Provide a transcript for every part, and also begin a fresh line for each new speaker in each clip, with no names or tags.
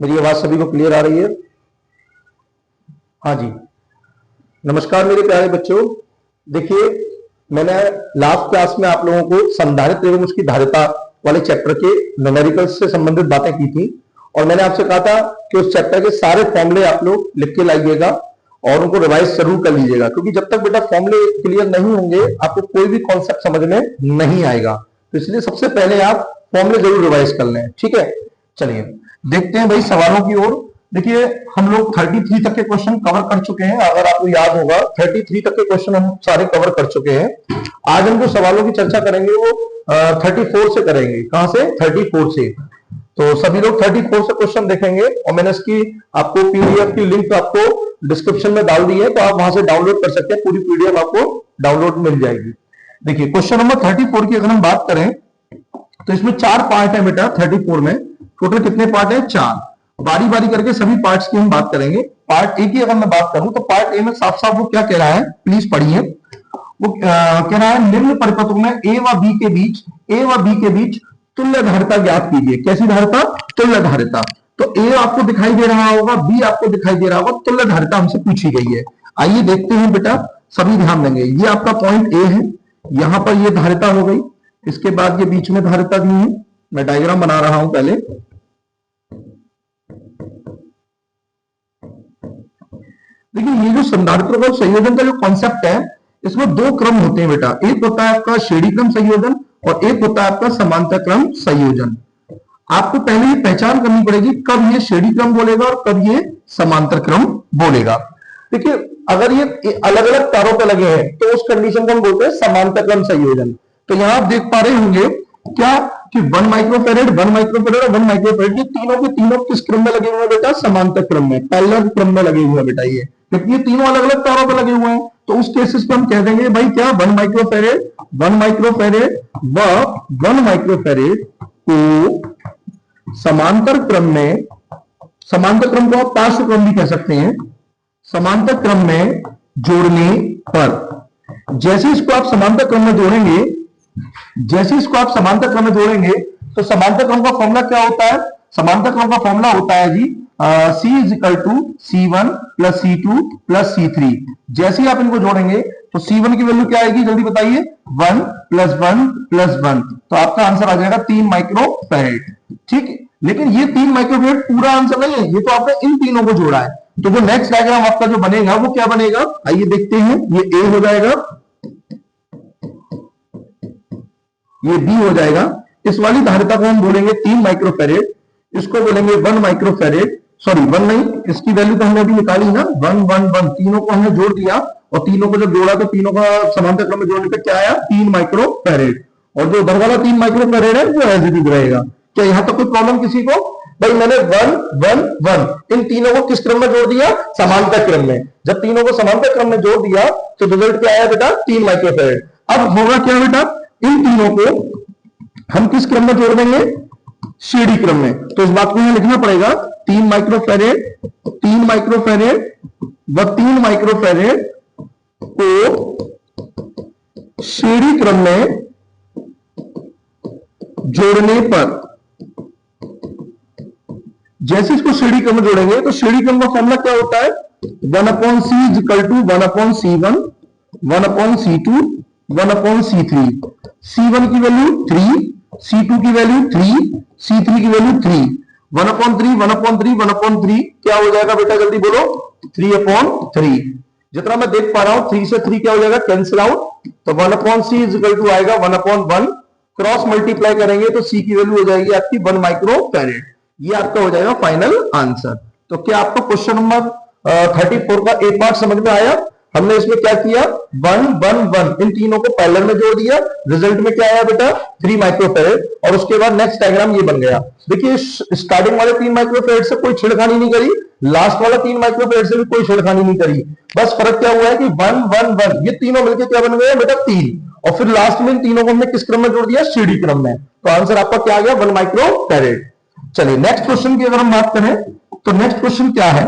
मेरी आवाज सभी को क्लियर आ रही है? हाँ जी। नमस्कार मेरे प्यारे बच्चों। देखिए, मैंने लास्ट क्लास में आप लोगों को संधारित्र एवं उसकी धारिता वाले चैप्टर के न्यूमेरिकल्स से संबंधित बातें की थी और मैंने आपसे कहा था कि उस चैप्टर के सारे फॉर्मूले आप लोग लिख के लाइएगा और उनको रिवाइज जरूर कर लीजिएगा, क्योंकि जब तक बेटा फॉर्मूले क्लियर नहीं होंगे आपको कोई भी कॉन्सेप्ट समझ में नहीं आएगा। तो इसलिए सबसे पहले आप फॉर्मूले जरूर रिवाइज कर लें, ठीक है। चलिए देखते हैं भाई सवालों की ओर। देखिए, हम लोग 33 तक के क्वेश्चन कवर कर चुके हैं। अगर आपको याद होगा 33 तक के क्वेश्चन हम सारे कवर कर चुके हैं। आज हम जो सवालों की चर्चा करेंगे वो 34 से करेंगे। कहां से? 34 से। तो सभी लोग 34 से क्वेश्चन देखेंगे और मैंने इसकी आपको पीडीएफ की लिंक आपको डिस्क्रिप्शन में डाल दी है, तो आप वहां से डाउनलोड कर सकते हैं। पूरी पीडीएफ आपको डाउनलोड मिल जाएगी। देखिए, क्वेश्चन नंबर 34 की अगर हम बात करें तो इसमें 4 पार्ट है बेटा। 34 में टोटल कितने पार्ट है? 4। बारी बारी करके सभी पार्ट्स की हम बात करेंगे। पार्ट ए की अगर मैं बात करूं तो पार्ट ए में साफ साफ वो क्या कह रहा है, प्लीज पढ़िए। वो कह रहा है निम्न परिपथों में ए व बी के बीच तुल्य धारिता ज्ञात कीजिए। कैसी धारिता? तुल्य धारिता। तो ए आपको दिखाई दे रहा होगा, बी आपको दिखाई दे रहा होगा, तुल्य धारिता हमसे पूछी गई है। आइए देखते हैं बेटा, सभी ध्यान देंगे। ये आपका पॉइंट ए है, यहां पर ये धारिता हो गई, इसके बाद ये बीच में धारिता दी है। मैं डायग्राम बना रहा हूं पहले। देखिए, ये जो संधारित्र और संयोजन का जो कॉन्सेप्ट है, इसमें 2 क्रम होते हैं बेटा। एक होता है आपका श्रेणी क्रम संयोजन और एक होता है आपका समांतर क्रम संयोजन। आपको पहले ये पहचान करनी पड़ेगी कब ये श्रेणी क्रम बोलेगा और कब ये समांतर क्रम बोलेगा। देखिए, अगर ये अलग अलग तारों पर लगे हैं तो उस कंडीशन को हम बोलते हैं समांतर क्रम संयोजन। तो यहां आप देख पा रहे होंगे क्या कि 1 माइक्रोफेरेड, 1 माइक्रोफेरेड और 1 माइक्रोफेरेड, ये तीनों के तीनों किस क्रम में लगे हुए हैं बेटा? समांतर क्रम में, पैरेलल क्रम में लगे हुए हैं बेटा। ये क्योंकि ये तीनों अलग अलग तारों पर लगे हुए हैं, तो उस केसेस पे हम कह देंगे भाई क्या, 1 माइक्रोफेरेड व 1 माइक्रोफेरेड को समांतर क्रम में, समांतर क्रम को आप पार्श्व क्रम भी कह सकते हैं, समांतर क्रम में जोड़ने पर, जैसे इसको आप समांतर क्रम में जोड़ेंगे, जैसे इसको आप समांतर क्रम में जोड़ेंगे तो समांतर क्रम का फॉर्मूला क्या होता है? समांतर क्रम का फॉर्मूला होता है जी C is equal to C1 plus C2 plus C3। जैसे ही आप इनको जोड़ेंगे तो C1 की वैल्यू क्या आएगी, जल्दी बताइए? 1 प्लस 1 प्लस 1, तो आपका आंसर आ जाएगा 3 माइक्रोफैरेड। ठीक है, लेकिन ये 3 माइक्रोफैरेड पूरा आंसर नहीं है, ये तो आपने इन तीनों को जोड़ा है। तो वो नेक्स्ट डायग्राम आपका जो बनेगा वो क्या बनेगा, आइए देखते हैं। ये A हो जाएगा, ये B हो जाएगा। इस वाली धारिता को हम बोलेंगे 3 माइक्रोफैरेड, इसको बोलेंगे 1 माइक्रोफैरेड, सॉरी 1 नहीं, इसकी वैल्यू तो हमने अभी निकाली ना, 1 1 1, तीनों को हमने जोड़ दिया और तीनों को जब जोड़ा तो तीनों का समांतर क्रम में जोड़ने पे क्या आया? 3 माइक्रोफैरेड। और जो उधर वाला 3 माइक्रोफैरेड है वो एज इट इज रहेगा। क्या यहां तक कोई प्रॉब्लम किसी को? भाई मैंने 1 1 1 इन तीनों को किस क्रम में जोड़ दिया? समांतर क्रम में। जब तीनों को समांतर क्रम में जोड़ दिया तो रिजल्ट क्या आया बेटा? 3 माइक्रोफैरेड। अब होगा क्या बेटा, इन तीनों को हम किस क्रम में जोड़ देंगे? श्रेणी क्रम में। तो इस बात को यहां लिखना पड़ेगा, 3 माइक्रोफैरेड, 3 माइक्रोफैरेड व 3 माइक्रोफैरेड को श्रेणी क्रम में जोड़ने पर, जैसे इसको श्रेणी क्रम में जोड़ेंगे तो श्रेणी क्रम का फॉर्मूला क्या होता है? 1/c is equal to 1/c1, 1/c2, 1/c3। C1 की वैल्यू 3, C2 की वैल्यू 3, C3 की वैल्यू 3, 1/3 1/3 1/3 क्या हो जाएगा बेटा, जल्दी बोलो? 3/3। जितना मैं देख पा रहा हूं 3 से 3 क्या हो जाएगा? Cancel out. तो 1/c इज इक्वल टू आएगा 1/1, क्रॉस मल्टीप्लाई करेंगे तो C की वैल्यू हो जाएगी आपकी 1 माइक्रोफैरेड। ये आपका हो जाएगा फाइनल आंसर। तो क्या आपको क्वेश्चन नंबर 34 का एक पार्ट समझ में आया? हमने इसमें क्या किया, 1 1 1 इन तीनों को पैरेलल में जोड़ दिया, रिजल्ट में क्या आया बेटा? 3 माइक्रोफैरेड। और उसके बाद नेक्स्ट डायग्राम ये बन गया। देखिए, स्टार्टिंग वाले 3 माइक्रोफैरेड से कोई छेड़खानी नहीं करी, लास्ट वाला 3 माइक्रोफैरेड से भी कोई छेड़खानी नहीं करी। बस फर्क क्या हुआ है कि 1 1 1 ये तीनों मिलकर क्या बन गए बेटा? 3। और फिर लास्ट में इन तीनों को हमने किस क्रम में जोड़ दिया? श्रेणी क्रम में। तो आंसर आपका क्या आ गया? 1 माइक्रोफैरेड। चलिए नेक्स्ट क्वेश्चन की अगर हम बात करें तो नेक्स्ट क्वेश्चन क्या है,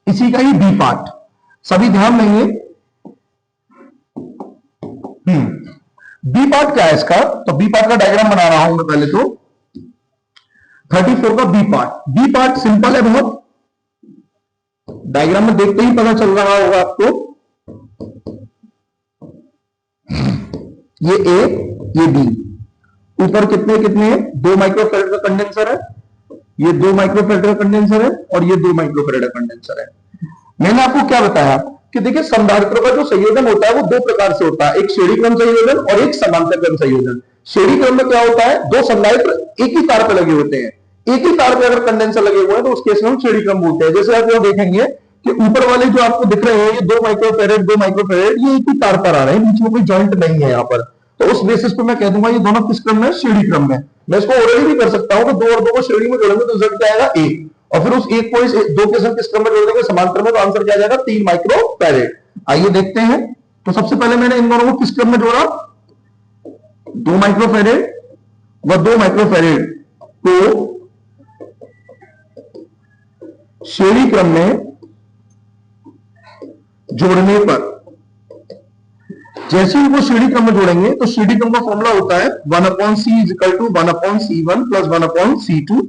इसी का ही बी पार्ट। सभी ध्यान देंगे। बी पार्ट क्या है इसका? तो बी पार्ट का डायग्राम बना रहा हूं मैं पहले। तो 34 का B part. B part simple है बहुत, डायग्राम में देखते ही पता चल रहा होगा आपको। ये ए, ये बी, ऊपर कितने कितने हैं, 2 माइक्रोफैराड का कंडेंसर है, ये 2 माइक्रोफैराड का कंडेंसर है, और ये 2 माइक्रोफैराड का कंडेंसर है। मैंने आपको क्या बताया कि देखिए संधारित्रों का जो संयोजन होता है वो दो प्रकार से होता है, एक श्रेणी क्रम संयोजन और एक समांतर क्रम संयोजन। श्रेणी क्रम में क्या होता है, दो संधारित्र एक ही तार पर लगे होते हैं, एक ही तार पर अगर कंडेंसर लगे हुए हैं तो उस केस में हम श्रेणी क्रम बोलते हैं। जैसे आप यहाँ देखेंगे कि ऊपर वाले जो आपको दिख रहे हैं ये 2 माइक्रोफैराड 2 माइक्रोफैराड, ये एक ही तार पर आ रहे हैं, बीच में कोई जॉइंट नहीं है यहाँ पर। तो उस बेसिस पर मैं कह दूंगा ये दोनों किस क्रम में, श्रेणी क्रम में। मैं इसको ओरली भी कर सकता हूं कि 2 और 2 को श्रेणी में जोड़ेंगे तो रिजल्ट क्या आएगा, 1, और फिर उस एक को इस 2 के साथ किस क्रम में जोड़ देंगे, समांतर में, तो आंसर क्या आ जाएगा, 3 माइक्रोफैराड। आइए देखते हैं। तो सबसे पहले मैंने इन दोनों को किस क्रम में जोड़ा, 2 माइक्रोफैराड व 2 माइक्रोफैराड को श्रेणी क्रम में जोड़ने पर, जैसे ही वो श्रेणी क्रम में जोड़ेंगे तो श्रेणी क्रम का फॉर्मूला होता है 1/c = 1/c1 + 1/c2।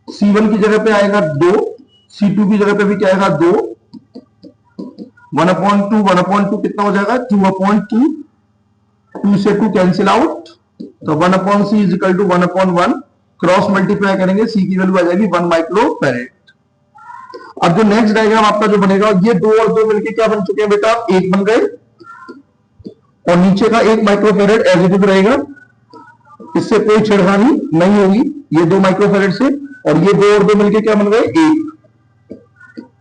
c1 की जगह पे आएगा 2, c2 की जगह पे भी क्या आएगा 2, 1/2 1/2 कितना हो जाएगा 2/2, 2 से 2 कैंसिल आउट, तो 1/c = 1/1, क्रॉस मल्टीप्लाई करेंगे c की वैल्यू आ जाएगी 1 माइक्रोफैराड। अब जो नेक्स्ट डायग्राम आपका जो बनेगा, ये 2 और 2 मिलके क्या बन चुके हैं बेटा, 1 बन गए, और नीचे का 1 माइक्रोफैराड एज इट इज रहेगा, इससे कोई छेड़खानी नहीं होगी, ये 2 माइक्रोफैराड से, और ये 2 और 2 मिलके क्या बन गए 1।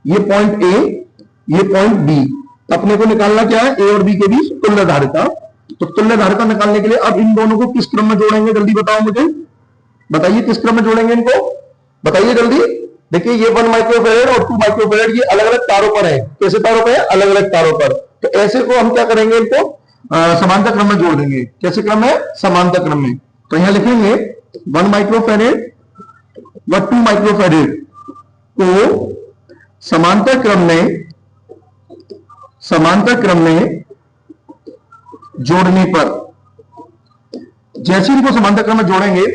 ये पॉइंट ए, ये पॉइंट बी, अपने को निकालना क्या है, ए और बी के बीच तुल्य धारिता। तो तुल्य धारिता निकालने के लिए अब इन दोनों को किस क्रम में जोड़ेंगे, जल्दी बताओ मुझे, बताइए किस क्रम में जोड़ेंगे इनको, बताइए जल्दी। देखिए ये 1 माइक्रोफैराड और 2 माइक्रोफैराड ये अलग अलग तारों पर है, कैसे तारों पर है, अलग अलग तारों पर। तो ऐसे को हम क्या करेंगे, इनको समांतर क्रम में जोड़ देंगे। कैसे क्रम है, समांतर क्रम में। तो यहां लिखेंगे 1 माइक्रोफैराड व 2 माइक्रोफैराड को समांतर क्रम में जोड़ने पर, जैसे इनको समांतर क्रम में जोड़ेंगे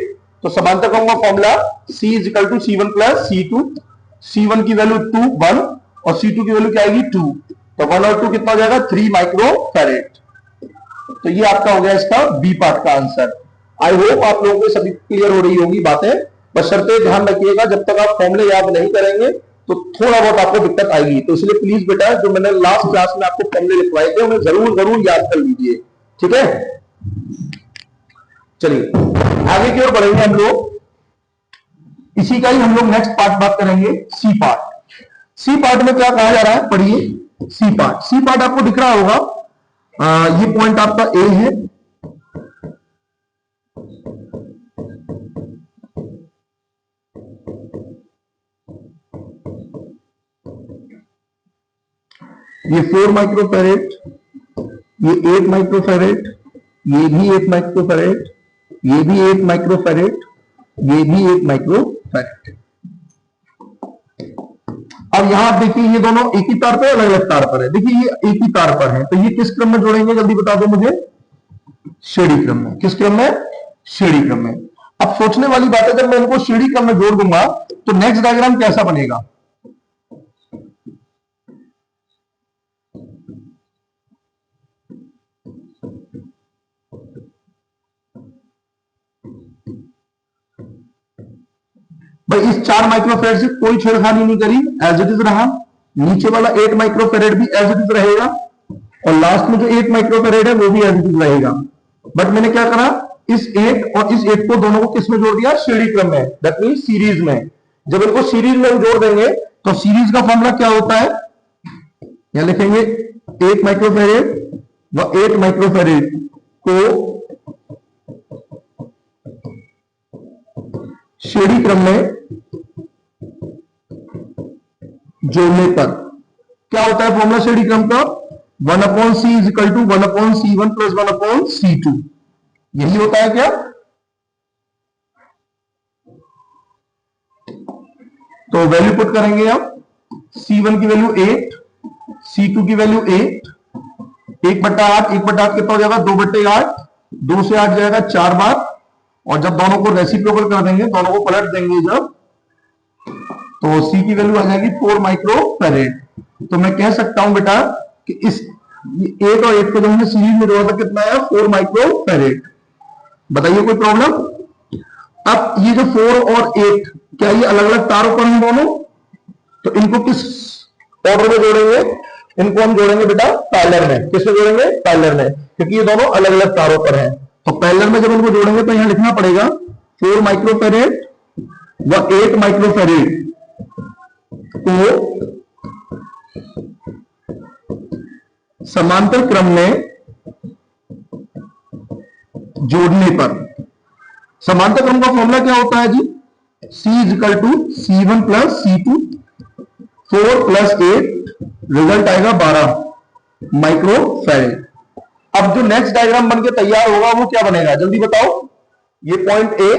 तो समांतर क्रम का formula c = c1 + c2, c1 की वैल्यू 2 1 और c2 की वैल्यू क्या आएगी 2, तो 1 और 2 कितना हो जाएगा 3 माइक्रोफैराड। तो ये आपका हो गया इसका बी पार्ट का आंसर। आई होप आप लोगों को सभी क्लियर हो रही होगी बातें, बस शर्तें ध्यान रखिएगा, जब तक आप फॉर्मूले याद नहीं करेंगे तो थोड़ा बहुत आपको दिक्कत आएगी। तो इसलिए प्लीज बेटा, जो मैंने लास्ट क्लास में आपको फॉर्मूले लिखवाए थे उन्हें जरूर याद कर लीजिए, ठीक है। चलिए आगे की ओर बढ़ेंगे हम लोग, इसी का ही हम लोग नेक्स्ट पार्ट बात करेंगे, सी पार्ट। सी पार्ट में क्या कहा जा रहा है, पढ़िए सी पार्ट। सी पार्ट आपको दिख रहा होगा, ये पॉइंट आपका ए है, ये 4 माइक्रोफैराड, ये 8 माइक्रोफैराड, ये भी 8 माइक्रोफैराड, ये भी 8 माइक्रोफैराड, ये भी 8 माइक्रोफैराड। अब यहां आप देखिए ये दोनों एक ही तार पर, अलग अलग तार पर है। देखिए ये एक ही तार पर है, तो ये किस क्रम में जोड़ेंगे, जल्दी बता दो मुझे, श्रेणी क्रम में। किस क्रम में, श्रेणी क्रम में। अब सोचने वाली बात है, जब मैं इनको श्रेणी क्रम में जोड़ दूंगा तो नेक्स्ट डायग्राम कैसा बनेगा, भाई इस 4 माइक्रोफैराड से कोई छेड़खानी नहीं करी, एज इट इज रहा, नीचे वाला 8 माइक्रोफैराड भी एज इट इज रहेगा, और लास्ट में जो 8 माइक्रोफैराड है वो भी एज इट इज रहेगा। बट मैंने क्या करा, इस 8 और इस 8 को दोनों को किस में जोड़ दिया, श्रेणी क्रम में, दैट मीन सीरीज में। जब इनको सीरीज में जोड़ देंगे तो सीरीज का फॉर्मूला क्या होता है, यहां लिखेंगे 8 माइक्रोफैराड व 8 माइक्रोफैराड को श्रेणी क्रम में जोड़ने पर क्या होता है फॉर्मूला श्रेणी क्रम का, 1/c = 1/c1 + 1/c2, यही होता है क्या। तो वैल्यू पुट करेंगे आप, c1 की वैल्यू 8, c2 की वैल्यू 8, 1/8, 1/8 कितना हो जाएगा 2/8, 2 से 8 जाएगा 4 बार, और जब दोनों को रेसिप्रोकल कर देंगे, दोनों को पलट देंगे जब, तो सी की वैल्यू आ जाएगी 4 माइक्रो फेरेड। तो मैं कह सकता हूं बेटा कि इस 8 और 8 को जब हमने सीरीज में जोड़ा था कितना आया, 4 माइक्रो फेरेड। बताइए कोई प्रॉब्लम? अब ये जो 4 और 8 क्या ये अलग अलग तारों पर हैं दोनों? तो इनको किस ऑर्डर में जोड़ेंगे? इनको हम जोड़ेंगे बेटा पैरेलल में। किसमें जोड़ेंगे? पैरेलल में, क्योंकि ये दोनों अलग अलग तारों पर हैं। तो पैरेलल में जब इनको जोड़ेंगे तो यहां लिखना पड़ेगा 4 माइक्रोफेरेड व 8 माइक्रोफेरेड को समांतर क्रम में जोड़ने पर, समांतर क्रम का फॉर्मूला क्या होता है जी? C is equal to C1 plus C2, 4 plus 8, result आएगा 12 माइक्रोफेरेड। अब जो नेक्स्ट डायग्राम बन के तैयार होगा वो क्या बनेगा, जल्दी बताओ। ये पॉइंट ए,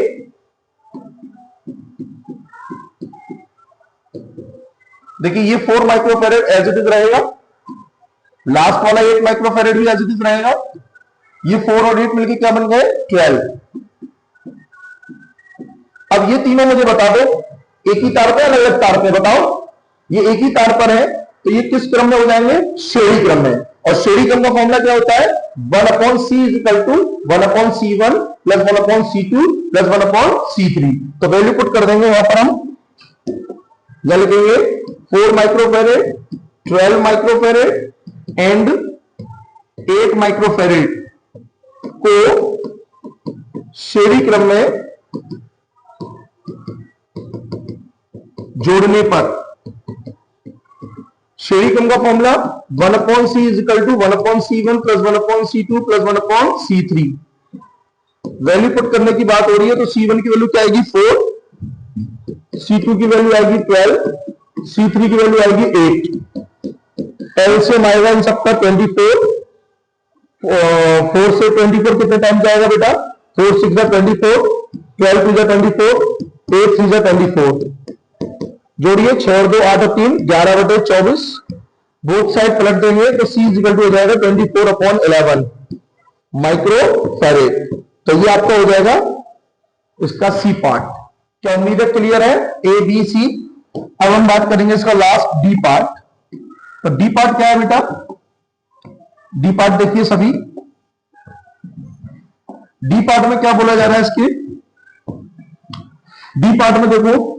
देखिए ये 4 माइक्रोफेरेड एज इट इज रहेगा, लास्ट वाला 8 माइक्रोफेरेड भी एज इट इज रहेगा। ये 4 और 8 मिलके क्या बन गए? 12। अब ये तीनों मुझे बता दो, एक ही तार पे अलग अलग तार पे, बताओ। ये एक ही तार पर है तो ये किस क्रम में हो जाएंगे? श्रेणी क्रम में। और श्रेणी क्रम का फॉर्मूला क्या होता है? 1/c is equal to 1/c1 plus 1/c2 plus 1/c3। तो वैल्यू पुट कर देंगे वहां पर हम, क्या लिखेंगे? 4 माइक्रोफेरेड, 12 माइक्रोफेरेड एंड 8 माइक्रोफेरेड को श्रेणी क्रम में जोड़ने पर, श्रेणी क्रम का formula 1/c is equal to 1/c1 plus 1/c2 plus 1/c3। Value put करने की बात हो रही है तो C1 की वैल्यू क्या आएगी? 4, C2 की वैल्यू आएगी 12, C3 की वैल्यू आएगी 8। एलसीएम आएगा इन सबका 24। 4 से 24 कितने टाइम जाएगा बेटा? 4 6 जा 24, 12 2 जा 24, 8 3 जा 24। जोड़िए 6 और 2 8 और 3 11/24। बोथ साइड पलट देंगे तो C इक्वल टू हो जाएगा 24/11 माइक्रोफेरेड। तो ये आपका हो जाएगा इसका सी पार्ट। क्या उम्मीद है क्लियर है? A B C. अब हम बात करेंगे इसका लास्ट डी पार्ट। तो डी पार्ट क्या है बेटा? डी पार्ट देखिए सभी, डी पार्ट में क्या बोला जा रहा है इसके? डी पार्ट में देखो,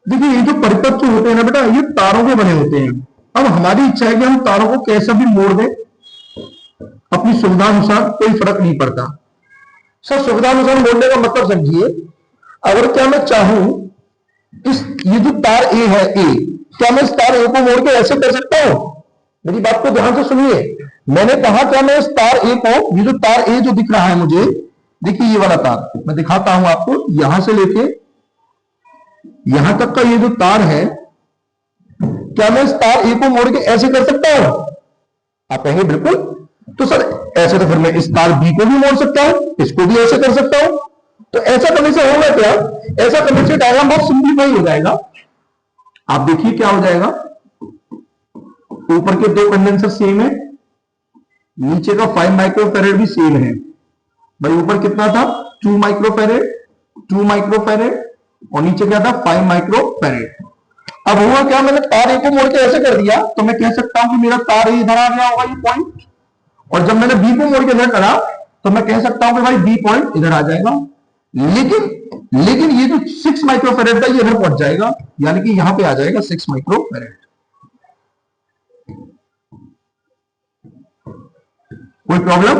देखिए ये जो परिपथ होते हैं ना बेटा, ये तारों के बने होते हैं। अब हमारी इच्छा है कि हम तारों को कैसे भी मोड़ दें अपनी सुविधा अनुसार, कोई फर्क नहीं पड़ता। सर सुविधा अनुसार मोड़ने का मतलब समझिए, अगर क्या मैं चाहूं इस, ये जो तार ए है ए, क्या मैं इस तार ए को मोड़ के ऐसे कर सकता हूं? मेरी बात को ध्यान से सुनिए। मैंने कहा क्या मैं इस तार ए को, ये जो तार ए जो दिख रहा है मुझे, देखिए ये वाला तार मैं दिखाता हूं आपको, यहां से लेके यहां तक का ये जो तार है, क्या मैं इस तार ए को मोड़ के ऐसे कर सकता हूं? आप कहेंगे बिल्कुल। तो सर ऐसे तो फिर मैं इस तार बी को भी मोड़ सकता हूं, इसको भी ऐसे कर सकता हूं। तो ऐसा करने से होगा क्या? ऐसा करने से डायग्राम बहुत सिंपलीफाई हो जाएगा। आप देखिए क्या हो जाएगा, ऊपर के दो कंडेंसर सेम है, नीचे का 5 माइक्रोफेरेड भी सेम है। भाई ऊपर कितना था? 2 माइक्रोफेरेड, 2 माइक्रोफेरेड और नीचे क्या था? 5 माइक्रोफेरेड। अब हुआ क्या, मैंने तार ए को मोड़ के ऐसे कर दिया तो मैं कह सकता हूं कि मेरा तार ए इधर आ गया होगा ये पॉइंट, और जब मैंने बी को मोड़ के इधर करा तो मैं कह सकता हूं कि भाई बी पॉइंट इधर आ जाएगा। लेकिन ये जो 6 माइक्रोफेरेड था ये इधर पहुंच जाएगा, यानी कि यहां पे आ जाएगा 6 माइक्रोफेरेड। कोई प्रॉब्लम?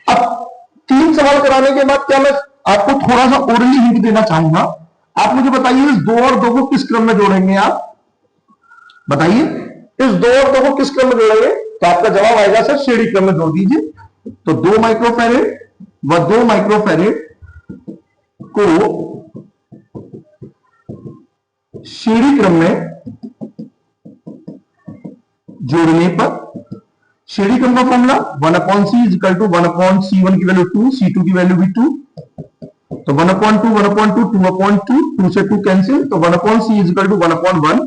अब 3 सवाल कराने के बाद क्या मैं आपको थोड़ा सा ओरली हिंट देना चाहूंगा। आप मुझे बताइए इस 2 और 2 को किस क्रम में जोड़ेंगे? आप बताइए इस 2 और 2 को किस क्रम में जोड़ेंगे? तो आपका जवाब आएगा सर श्रेणी क्रम में जोड़ दीजिए। तो 2 माइक्रोफेरेड व 2 माइक्रोफेरेड को श्रेणी क्रम में जोड़ने पर, श्रेणी क्रम का formula 1/c is equal to 1/c1 की वैल्यू 2, c2 की वैल्यू भी 2 तो 1/2 1/2 2/2 2 से 2 कैंसिल, तो 1/c is equal to 1/1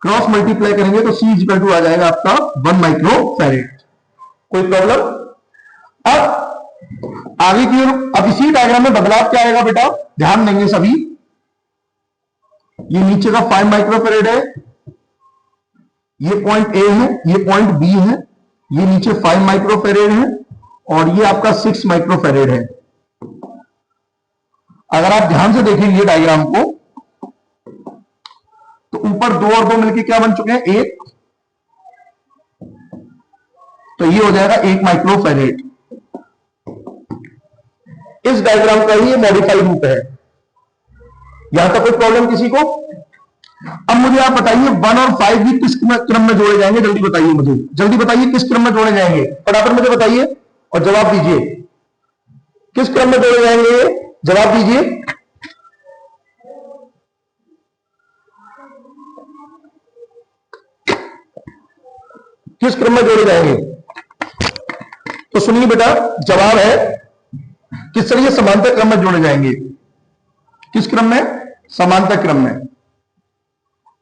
cross multiply करेंगे तो c इज इक्वल टू आ जाएगा आपका 1 माइक्रो फैरेड। कोई प्रॉब्लम? अब आगे की ओर, अब इसी डायग्राम में बदलाव क्या आएगा बेटा, ध्यान देंगे सभी। ये नीचे का 5 माइक्रो फैरेड है, ये पॉइंट ए है, ये पॉइंट बी है, ये नीचे 5 माइक्रो फैरेड है और ये आपका 6 माइक्रो फैरेड है। अगर आप ध्यान से देखेंगे डायग्राम को तो ऊपर 2 और 2 मिलकर क्या बन चुके हैं, 1, तो ये हो जाएगा 1 माइक्रो फैरेड। इस डायग्राम का ही ये मॉडिफाइड रूप है। यहां तक कोई प्रॉब्लम किसी को? अब मुझे आप बताइए 1 और 5 भी किस क्रम में जोड़े जाएंगे, जल्दी बताइए मुझे, जल्दी बताइए किस क्रम में जोड़े जाएंगे, फटाफट मुझे बताइए और जवाब दीजिए। किस क्रम में जोड़े जाएंगे, जवाब दीजिए। किस क्रम में जोड़े जाएंगे? तो सुनिए बेटा, जवाब है किस तरीके समांतर क्रम में जोड़े जाएंगे। किस क्रम में? समांतर क्रम में।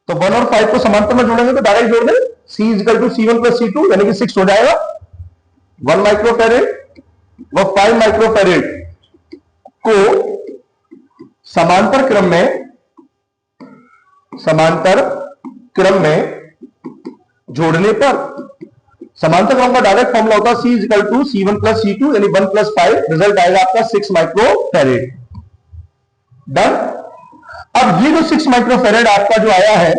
तो 1 और 5 को समांतर में जोड़ेंगे तो डायरेक्ट जोड़ दें, c is equal to c1 plus c2 यानी कि 6 हो जाएगा। 1 माइक्रो फैरेड व 5 माइक्रो फैरेड को समांतर क्रम में जोड़ने पर समांतर क्रम का डायरेक्ट फॉर्मूला होता है c is equal to c1 plus c2 यानी 1 प्लस 5, रिजल्ट आएगा आपका 6 माइक्रो फैरेड। डन। अब ये जो 6 माइक्रो फैरेड आपका जो आया है,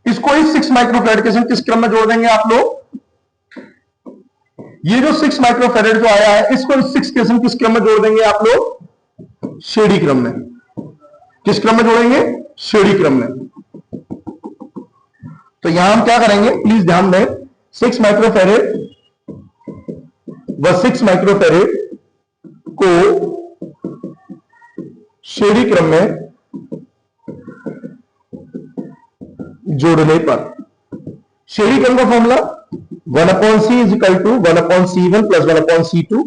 इसको इस 6 माइक्रो फैरेड के संग किस क्रम में जोड़ देंगे आप लोग? ये जो 6 माइक्रो फैरेड जो आया है, इसको इस 6 के संग किस क्रम में जोड़ देंगे आप लोग? श्रेणी क्रम में। किस क्रम में जोड़ेंगे? श्रेणी क्रम में। तो यहां हम क्या करेंगे, प्लीज ध्यान दें, 6 माइक्रो फैरेड व 6 माइक्रो फैरेड को श्रेणी क्रम में जोड़ने पर श्रेणी क्रम का formula 1/c is equal to 1/c1 plus 1/c2।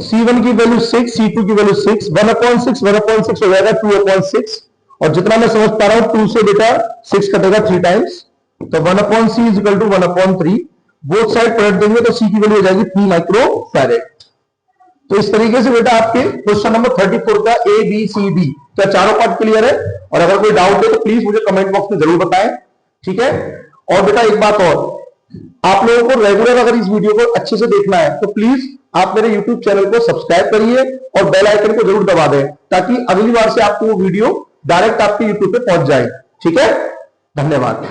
c1 की वैल्यू 6, c2 की वैल्यू 6, 1/6 हो जाएगा 2/6 और जितना मैं समझ पा रहा हूं 2 से बेटा 6 कटेगा 3 टाइम्स, तो 1/c is equal to 1/3। Both side पलट देंगे तो c की वैल्यू हो जाएगी 3 माइक्रो फैरेड। तो इस तरीके से बेटा आपके क्वेश्चन नंबर 34 का ए बी सी डी क्या चारों पार्ट क्लियर है? और अगर कोई डाउट है तो प्लीज मुझे कमेंट बॉक्स में जरूर बताएं, ठीक है। और बेटा एक बात और, आप लोगों को रेगुलर अगर इस वीडियो को अच्छे से देखना है तो प्लीज आप मेरे यूट्यूब चैनल को सब्सक्राइब करिए और बेल आइकन को जरूर दबा दें ताकि अगली बार से आपको वो वीडियो डायरेक्ट आपके यूट्यूब पे पहुंच जाए, ठीक है। धन्यवाद।